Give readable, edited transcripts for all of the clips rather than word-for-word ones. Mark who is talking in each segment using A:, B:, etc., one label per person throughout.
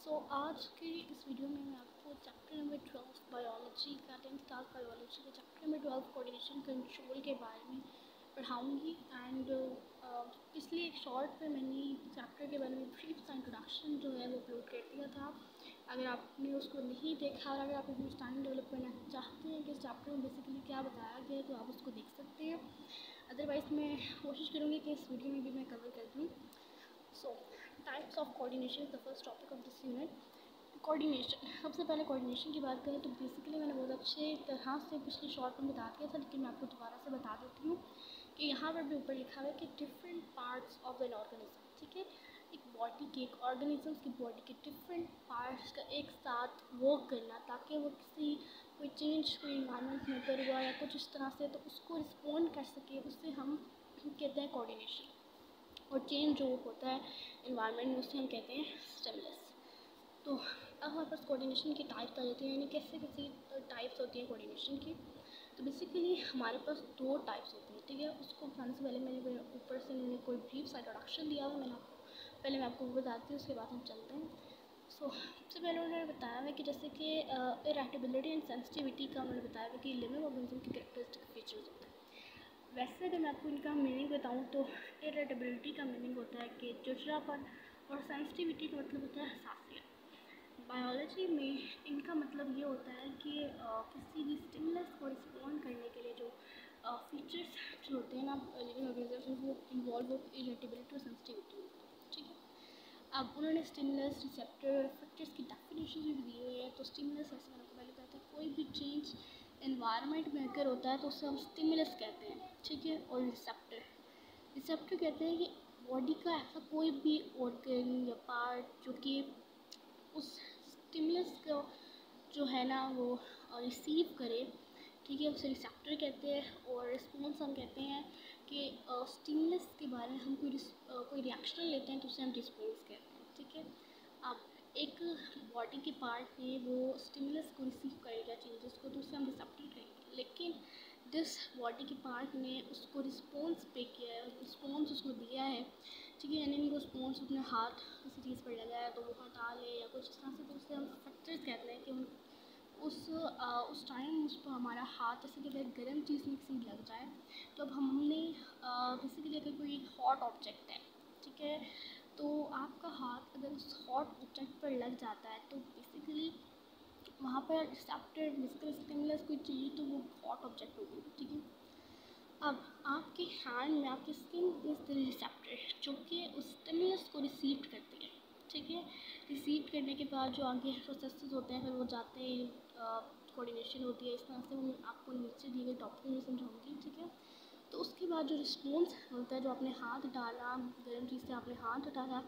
A: आज की इस वीडियो में मैं आपको चैप्टर नंबर 12 बायोलॉजी का 10th क्लास बायोलॉजी का चैप्टर नंबर 12 कोऑर्डिनेशन कंट्रोल के बारे में पढ़ाऊँगी। एंड इसलिए एक शॉर्ट पे मैंने चैप्टर के बारे में ब्रीफ सा इंट्रोडक्शन जो है वो अपलोड कर दिया था। अगर आपने उसको नहीं देखा और अगर आप अंडरस्टैंडिंग डेवलप करना चाहते हैं कि इस चैप्टर में बेसिकली क्या बताया गया है तो आप उसको देख सकते हैं। अदरवाइज़ मैं कोशिश करूँगी कि इस वीडियो में भी मैं कवर कर दूँ। Types of coordination is the first topic of this unit. Coordination, सबसे पहले कोऑर्डिनेशन की बात करें तो बेसिकली मैंने बहुत अच्छे तरह से पिछले शॉर्ट में बता दिया था, लेकिन मैं आपको दोबारा से बता देती हूँ कि यहाँ पर भी ऊपर लिखा हुआ है कि different parts of an organism. ठीक है, एक बॉडी के, एक ऑर्गेनिज्म की बॉडी के डिफरेंट पार्ट्स का एक साथ वर्क करना ताकि वो कोई चेंज कोई इन्वायरमेंट में कर हुआ या कुछ इस तरह से तो उसको रिस्पॉन्ड कर सके, उससे हम कहते हैं कोऑर्डिनेशन। और चेंज जो होता है इन्वायरमेंट में उससे हम कहते हैं स्टिमुलस। तो अब हमारे पास कोऑर्डिनेशन की टाइप्स आ जाती हैं, यानी कैसे कैसी टाइप्स होती हैं कोऑर्डिनेशन की। तो बेसिकली हमारे पास दो टाइप्स होती हैं। ठीक है, उसको बताने से पहले मैंने ऊपर से मैंने कोई ब्रीफ सा इंट्रोडक्शन दिया हुआ, मैं आपको वो बताती हूँ, उसके बाद हम चलते हैं। सबसे पहले उन्होंने बताया है कि जैसे कि इरेटेबिलिटी एंड सेंसिटिविटी का उन्होंने बताया है कि लिविंग ऑर्गेनिज्म के कैरेक्टरिस्टिक फीचर्स होते हैं। वैसे अगर मैं आपको इनका मीनिंग बताऊँ तो इरेटेबिलिटी का मीनिंग होता है कि चिड़चिड़ापन, और सेंसिटिविटी का मतलब होता है हसासियत। बायोलॉजी में इनका मतलब ये होता है कि किसी भी स्टिमुलस को रिस्पॉन्ड करने के लिए जो फीचर्स जो होते हैं ना लिविंग ऑर्गेनिज्म वो इन्वॉल्व इरेटेबिलिटी और सेंसिटिविटी। ठीक है, अब उन्होंने स्टिमुलस, रिसेप्टर, फैक्टर्स की डेफिनेशन भी दी हुई है। तो स्टिमुलस, जैसे मैंने आपको पहले कहा था, कोई भी चेंज एनवायरनमेंट में अगर होता है तो उसे हम स्टिमुलस कहते हैं। ठीक है, और रिसेप्टर कहते हैं कि बॉडी का ऐसा कोई भी ऑर्गन या पार्ट जो कि उस स्टिमुलस को जो है ना वो रिसीव करे। ठीक है, उसे रिसेप्टर कहते हैं। और रिस्पॉन्स हम कहते हैं कि स्टिमुलस के बारे में हम कोई रिएक्शन लेते हैं तो उसे हम रिस्पॉन्स कहते हैं। ठीक है, अब एक बॉडी के पार्ट में वो स्टिमुलस को रिसीव करेगा चेंजेस को तो उसे हम रिसेप्टर कहेंगे, लेकिन जिस बॉडी के पार्ट ने उसको रिस्पॉन्स पे किया है, रिस्पॉन्स उसको दिया है, ठीक है, यानी वो रिस्पॉन्स अपने हाथ किसी चीज़ पर लगाया तो वो हटा ले या कुछ इस तरह से, तो उससे हम फैक्टर्स कहते हैं कि उस टाइम उस पर हमारा हाथ जैसे कि अगर गर्म चीज़ में किसी लग जाए तो अब हमने बेसिकली अगर कोई हॉट ऑब्जेक्ट है, ठीक है, तो आपका हाथ अगर उस हॉट ऑब्जेक्ट पर लग जाता है तो बेसिकली वहाँ पर रिसेप्टर बेसिकली स्टिमुलस कोई चाहिए तो वो हॉट ऑब्जेक्ट होगी। ठीक है, अब आपके हैंड में आपकी स्किन इज द रिसेप्टर जो कि उस स्टिमुलस को रिसीव करती है। ठीक है, रिसीव करने के बाद जो आगे प्रोसेसेस होते हैं फिर वो जाते हैं, कोऑर्डिनेशन होती है। इस तरह से मैं आपको नीचे दिए गए टॉपिक में समझाऊंगी। ठीक है, तो उसके बाद जो रिस्पॉन्स होता है, जो आपने हाथ डाला, गर्म चीज़ से आपने हाथ हटाया,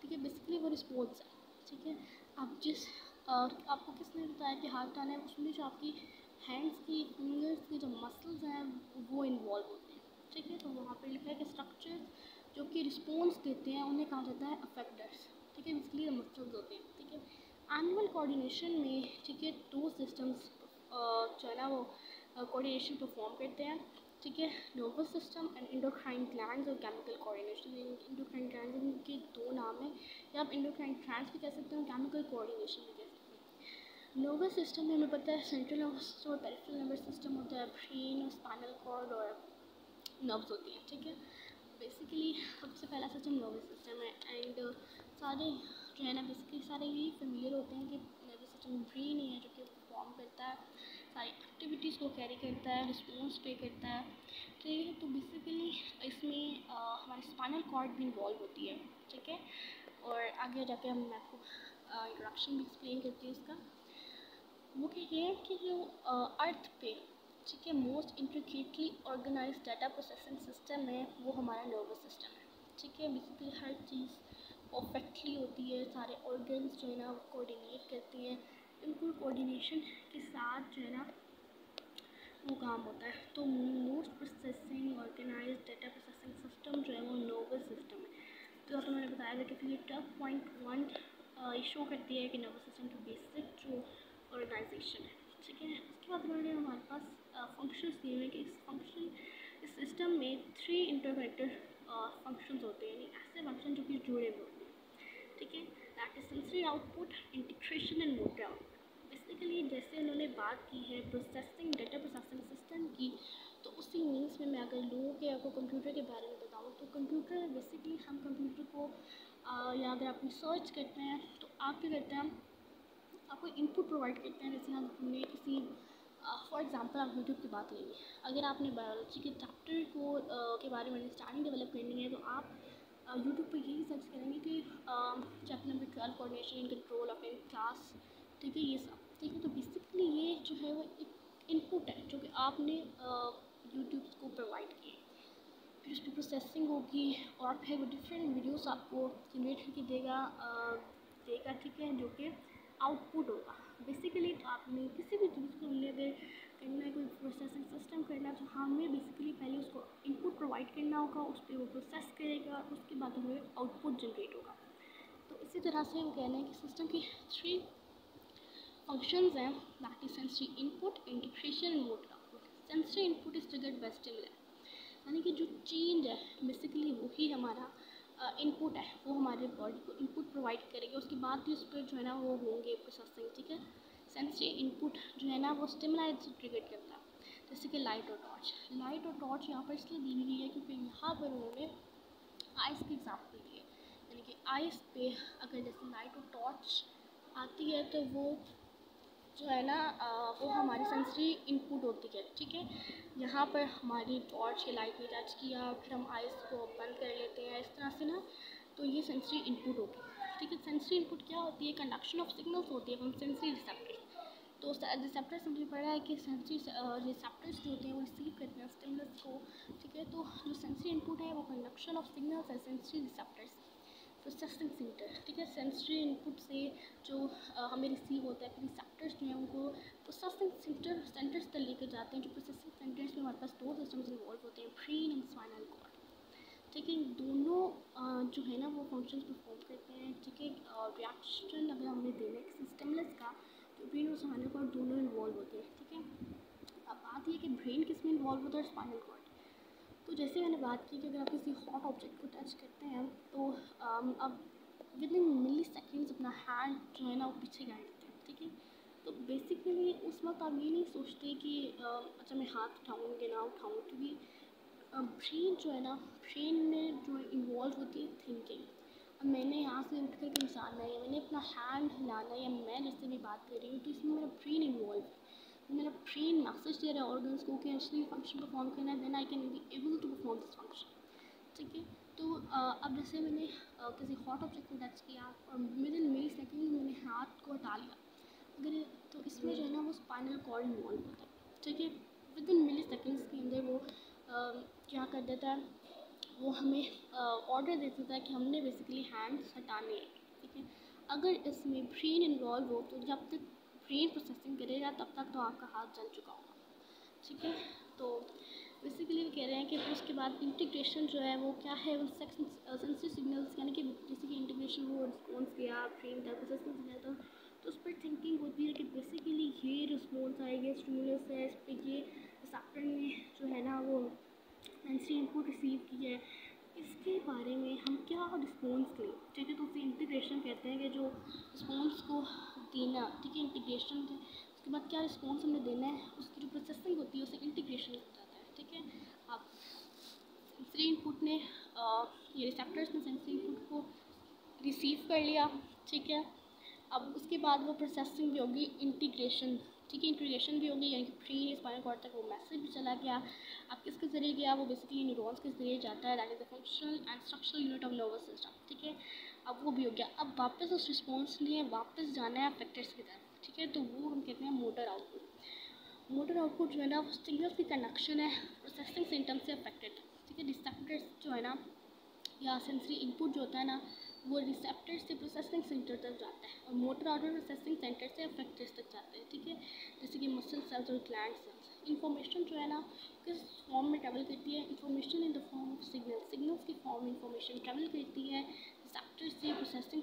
A: ठीक है, बेसिकली वो रिस्पॉन्स है। ठीक है, आप आपको किसने बताया कि हाथ हटाना है, उसमें जो आपकी हैंड्स की फिंगर्स की जो मसल्स हैं वो इन्वॉल्व होते हैं। ठीक है, तो वहाँ पर लिखा है कि स्ट्रक्चर जो कि रिस्पॉन्स देते हैं उन्हें कहा जाता है अफेक्टर्स। ठीक है, बेसिकली मसल्स होते हैं। ठीक है, एनिमल कोऑर्डिनेशन में, ठीक है, दो सिस्टम्स जो है ना वो कोऑर्डिनेशन परफॉर्म करते हैं। ठीक है, nervous system and endocrine glands और केमिकल कोऑर्डिनेशन। एंडोक्राइन ग्लैंड्स के दो नाम है, या आप एंडोक्राइन ग्लैंड्स भी कह सकते हो, केमिकल कोऑर्डिनेशन भी कह सकते हैं। नर्वस सिस्टम में हमें पता है सेंट्रल नर्वस सिस्टम और पेरिफेरल नर्वस सिस्टम होता है, ब्रेन और स्पाइनल कॉर्ड और नर्व्स होती हैं। ठीक है, बेसिकली सबसे पहला सिस्टम नर्वस सिस्टम है। एंड सारे जो है ना बेसिकली सारे यही फेमिलियर होते हैं कि नर्वस सिस्टम ब्रेन ही है जो कि परफॉर्म करता है, सारी एक्टिविटीज़ को कैरी करता है, रिस्पॉन्स पे करता है। ठीक है, तो बेसिकली इसमें हमारी स्पाइनल कॉर्ड भी इन्वॉल्व होती है। ठीक है, और आगे जाके मैं आपको इंट्रोडक्शन भी एक्सप्लेन करती हूँ इसका। वो कहते हैं कि जो अर्थ पे, ठीक है, most intricately organise data processing system है वो हमारा नर्वस सिस्टम है। ठीक है, बेसिकली हर चीज़ परफेक्टली होती है, सारे ऑर्गन्स जो है ना वो कोऑर्डिनेट करती हैं, बिल्कुल कोऑर्डिनेशन के साथ जो है ना वो काम होता है। तो most processing organise data processing system जो है वो नर्वस सिस्टम है। तो आप उन्होंने बताया था कि फिर 12.1 ये शो करती है कि नर्वस सिस्टम की बेसिक जो ऑर्गेनाइजेशन है। ठीक है, उसके बाद उन्होंने हमारे पास फंक्शंस दिए हुए कि इस सिस्टम में 3 इंटरकनेक्टेड फंक्शंस होते हैं, यानी ऐसे फंक्शन जो कि जुड़े हुए होते हैं। ठीक है, that is sensory output, integration and motor output. Basically जैसे उन्होंने बात की है प्रोसेसिंग, डेटा प्रोसेसिंग सिस्टम की, तो उसी मीन्स में मैं अगर लोगों के आपको कंप्यूटर के बारे में बताऊँ तो कंप्यूटर बेसिकली हम कंप्यूटर को या अगर आप रिसर्च करते हैं तो आप क्या करते हैं, आपको इनपुट प्रोवाइड करते हैं। जैसे हमने किसी फॉर एग्जांपल आप यूट्यूब की बात लीजिए, अगर आपने बायोलॉजी के चैप्टर को के बारे में स्टार्टिंग डेवलप करनी है तो आप यूट्यूब पर यही सर्च करेंगे कि chapter number 12 coordination and control of in class, ठीक है, ये सब, ठीक है। तो बेसिकली ये जो है वो एक इनपुट है जो कि आपने यूट्यूब को प्रोवाइड किए, फिर उसकी प्रोसेसिंग होगी और फिर वो डिफरेंट वीडियोस आपको जनरेट करके देगा, ठीक है, जो कि आउटपुट होगा। बेसिकली तो आपने किसी भी चीज़ को हमने अगर करना है, कोई प्रोसेसिंग सिस्टम करना है, तो हमें बेसिकली पहले उसको इनपुट प्रोवाइड करना होगा, उस पर वो प्रोसेस करेगा, उसके बाद हमें आउटपुट जनरेट होगा। तो इसी तरह से वो कहना है कि सिस्टम की 3 फंक्शंस हैं, that is sensory input, integration and motor output. Sensory input is triggered by stimulus, यानी कि जो चेंज है बेसिकली वही हमारा इनपुट है, वो हमारे बॉडी को इनपुट प्रोवाइड करेगा, उसके बाद भी उस पर जो है ना वो होंगे प्रोसेसिंग, ठीक है। सेंसरी इनपुट जो है ना वो स्टिमुलाई से ट्रिगर करता है, जैसे कि लाइट और टॉर्च। लाइट और टॉर्च यहाँ पर इसलिए दी हुई है क्योंकि यहाँ पर उन्होंने आइस की एग्जाम्पल दी है, यानी कि आइस पे अगर जैसे लाइट और टॉर्च आती है तो वो जो है ना वो हमारी सेंसरी इनपुट होती है, ठीक है। यहाँ पर हमारी टॉर्च के लाइट ने टच किया, फिर हम आइस को बंद कर लेते हैं इस तरह से ना, तो ये सेंसरी इनपुट होगी, ठीक है। सेंसरी इनपुट क्या होती है, कंडक्शन ऑफ सिग्नल्स होती है फ्रॉम सेंसरी रिसेप्टर्स। तो रिसेप्टर्स हमने पढ़ा है कि सेंसरी रिसेप्टर्स जो होते हैं वो रिसीव करते हैं स्टिमुलस को, ठीक है। तो जो सेंसरी इनपुट है वो कंडक्शन ऑफ सिग्नल्स है सेंसरी रिसेप्टर्स, प्रोसेसिंग सेंटर, ठीक है। सेंसरी इनपुट से जो हमें रिसीव होता है, रिसेप्टर्स जो हैं उनको प्रोसेसिंग सेंटर्स तक लेकर जाते हैं। जो प्रोसेसिंग सेंटर्स में हमारे पास 2 सिस्टम्स इन्वॉल्व होते हैं, ब्रेन एंड स्पाइनल कॉर्ड, ठीक है। दोनों जो है ना वो फंक्शंस परफॉर्म करते हैं, ठीक है। रिएक्शन अगर हमें देना है स्टिमुलस का, तो ब्रेन और स्पाइनल कॉर्ड दोनों इन्वॉल्व होते हैं, ठीक है। अब बात ये कि ब्रेन किस में इन्वॉल्व होता है, स्पाइनल कॉर्ड। तो जैसे मैंने बात की कि अगर आप किसी हॉट ऑब्जेक्ट को टच करते हैं तो अब विद इन मिली सेकेंड्स अपना हैंड जो है ना वो पीछे कर देते हैं, ठीक है। तो बेसिकली उस वक्त आप ये नहीं सोचते कि अच्छा मैं हाथ उठाऊँ या ना उठाऊँ, क्योंकि ब्रेन जो है ना, ब्रेन में जो इन्वॉल्व होती है थिंकिंग। अब मैंने यहाँ से उठ कर के इंसान है या मैंने अपना हैंड हिलाना है या मैं जिससे भी बात कर रही हूँ, तो इसमें मेरा ब्रेन इन्वॉल्व है। मेरा ब्रेन मैसेज दे रहा है ऑर्गन्स को कि एक्चुअली फंक्शन परफॉर्म करना है, then I can be able to perform this function, ठीक है। तो अब जैसे मैंने किसी हॉट ऑब्जेक्ट को टच किया और विद इन मिली सेकेंड मैंने हाथ को हटा लिया, अगर तो इसमें जो है ना वो स्पाइनल कॉर्ड इन्वॉल्व होता है, ठीक है। विद इन मिली सेकेंड्स के अंदर वो क्या कर देता है, वो हमें ऑर्डर दे देता है कि हमने बेसिकली हैंड्स हटाने हैं, ठीक है। अगर इसमें ब्रेन इन्वॉल्व हो तो जब तक ब्रेन प्रोसेसिंग करेगा तब तक तो आपका हाथ जल चुका होगा, ठीक है। तो बेसिकली वो कह रहे हैं कि फिर उसके बाद इंटीग्रेशन जो है वो क्या है, वो सेंसरी सिग्नल्स, यानी कि जैसे कि इंटीग्रेशन वो रिस्पॉन्स किया ब्रेन का प्रोसेसिंग किया तो उस पर थिंकिंग होती है कि बेसिकली ये रिस्पॉन्स आएगी, स्टिमुलस है, इस पर ये रिसेप्टर ने जो है ना वो सेंसरी इनपुट रिसीव की है, इसके बारे में हम क्या रिस्पॉन्स लें, ठीक है। तो उसे इंटीग्रेशन कहते हैं कि जो रिस्पॉन्स को देना, ठीक है, इंटीग्रेशन है। उसके बाद क्या रिस्पॉन्स हमने देना है, उसकी जो प्रोसेसिंग होती है उसे इंटीग्रेशन हो जाता है, ठीक है। अब सेंसरी इनपुट ने ये रिसेप्टर्स ने सेंसरी इनपुट को रिसीव कर लिया, ठीक है। अब उसके बाद वो प्रोसेसिंग भी होगी, इंटीग्रेशन, ठीक है, इंटीग्रेशन भी होगी, यानी कि ब्रेन स्पाइनल कॉर्ड तक वो मैसेज भी चला गया। अब किसके ज़रिए गया, वो बेसिकली न्यूरॉन्स के ज़रिए जाता है, that is the functional and structural unit of nervous system, ठीक है। अब वो भी हो गया, अब वापस उस रिस्पॉन्स लिए वापस जाना है अफेक्टर्स की तरफ, ठीक है। तो वो हम कहते हैं मोटर आउटपुट। मोटर आउटपुट जो है ना वो सिग्नल्स की कंडक्शन है प्रोसेसिंग सिस्टम से अफेक्टेड, ठीक है। रिसेप्टर्स जो है ना या सेंसरी इनपुट जो होता है ना वो रिसेप्टर से प्रोसेसिंग सेंटर तक जाता है और मोटर आउटपुट प्रोसेसिंग सेंटर से अफेक्टर्स तक जाते हैं, ठीक है। जैसे कि मसल सेल्स और ग्लैंड सेल्स। इन्फॉर्मेशन जो है ना किस फॉर्म में ट्रैवल करती है, information in the form of signals की फॉर्म में इन्फॉर्मेशन ट्रैवल करती है रिसेप्टर से प्रोसेसिंग